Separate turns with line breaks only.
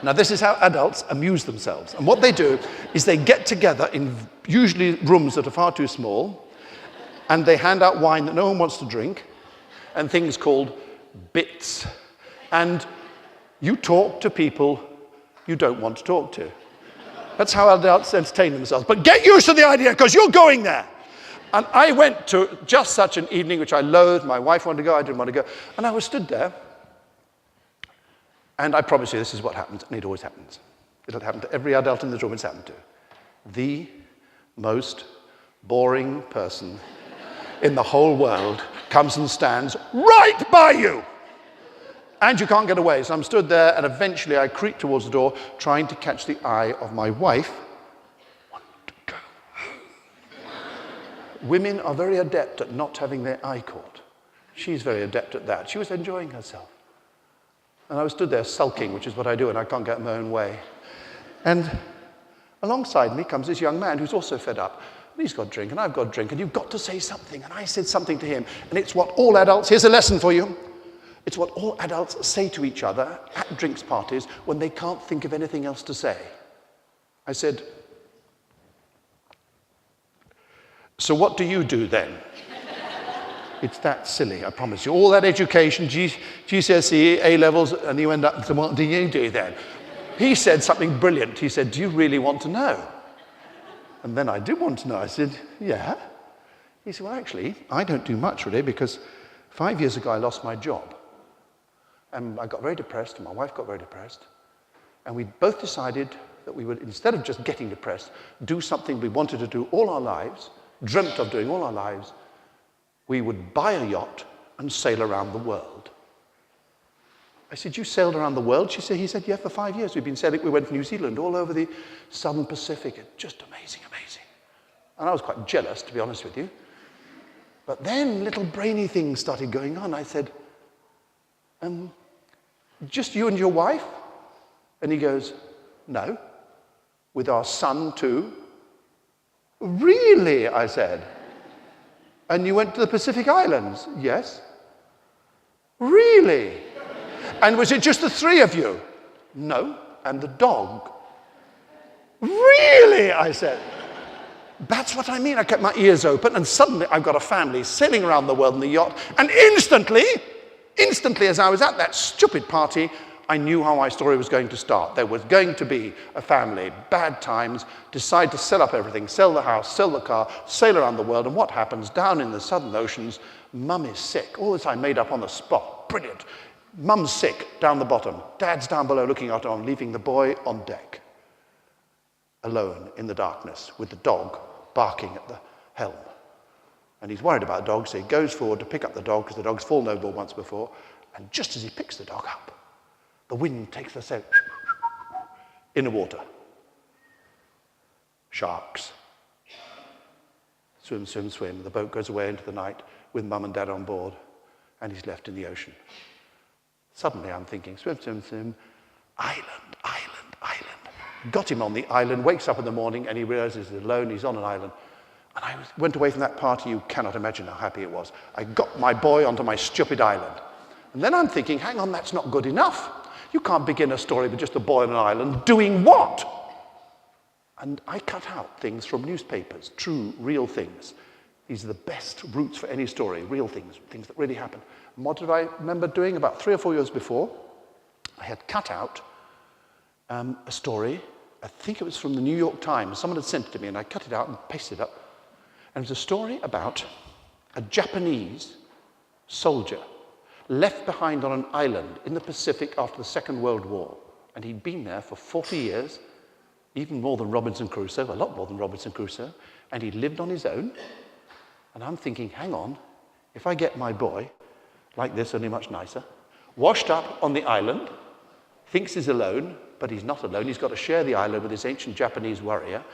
Now, this is how adults amuse themselves. And what they do is they get together in usually rooms that are far too small, and they hand out wine that no one wants to drink, and things called bits. And you talk to people you don't want to talk to. That's how adults entertain themselves. But get used to the idea, because you're going there. And I went to just such an evening, which I loathed. My wife wanted to go, I didn't want to go. And I was stood there. And I promise you, this is what happens, and it always happens. It'll happen to every adult in this room it's happened to. The most boring person in the whole world comes and stands right by you. And you can't get away. So I'm stood there, and eventually I creep towards the door, trying to catch the eye of my wife. Want to go home. Women are very adept at not having their eye caught. She's very adept at that. She was enjoying herself. And I was stood there sulking, which is what I do when I can't get my own way. And alongside me comes this young man who's also fed up. And he's got a drink, and I've got a drink, and you've got to say something. And I said something to him, and it's what all adults, here's a lesson for you. It's what all adults say to each other at drinks parties when they can't think of anything else to say. I said, so what do you do then? It's that silly, I promise you. All that education, GCSE, A-levels, and you end up, so what do you do then? He said something brilliant. He said, do you really want to know? And then I did want to know. I said, yeah. He said, well, actually, I don't do much really, because 5 years ago I lost my job. And I got very depressed, and my wife got very depressed. And we both decided that we would, instead of just getting depressed, do something we wanted to do all our lives, dreamt of doing all our lives. We would buy a yacht and sail around the world. I said, you sailed around the world? He said, yeah, for 5 years. We've been sailing. We went to New Zealand, all over the southern Pacific. It's just amazing, amazing. And I was quite jealous, to be honest with you. But then little brainy things started going on. I said, just you and your wife? And he goes, no, with our son too. Really? I said. And you went to the Pacific Islands? Yes. Really? And was it just the three of you? No, and the dog. Really? I said. That's what I mean. I kept my ears open, and suddenly I've got a family sailing around the world in the yacht, and instantly, as I was at that stupid party, I knew how my story was going to start. There was going to be a family, bad times, decide to sell up everything, sell the house, sell the car, sail around the world, and what happens down in the southern oceans? Mum is sick. All this I made up on the spot. Brilliant. Mum's sick down the bottom. Dad's down below looking out on, leaving the boy on deck, alone in the darkness with the dog barking at the helm. And he's worried about the dog, so he goes forward to pick up the dog, because the dog's fallen overboard once before, and just as he picks the dog up, the wind takes the sail in the water. Sharks. Swim, swim, swim. The boat goes away into the night with Mum and Dad on board, and he's left in the ocean. Suddenly I'm thinking, swim, swim, swim, island, island, island. Got him on the island, wakes up in the morning, and he realizes he's alone, he's on an island. And I went away from that party. You cannot imagine how happy it was. I got my boy onto my stupid island. And then I'm thinking, hang on, that's not good enough. You can't begin a story with just a boy on an island doing what? And I cut out things from newspapers, true, real things. These are the best routes for any story, real things, things that really happen. And what did I remember doing about 3 or 4 years before? I had cut out a story. I think it was from the New York Times. Someone had sent it to me, and I cut it out and pasted it up. And it was a story about a Japanese soldier left behind on an island in the Pacific after the Second World War. And he'd been there for 40 years, even more than Robinson Crusoe, a lot more than Robinson Crusoe, and he lived on his own. And I'm thinking, hang on, if I get my boy, like this, only much nicer, washed up on the island, thinks he's alone, but he's not alone. He's got to share the island with this ancient Japanese warrior.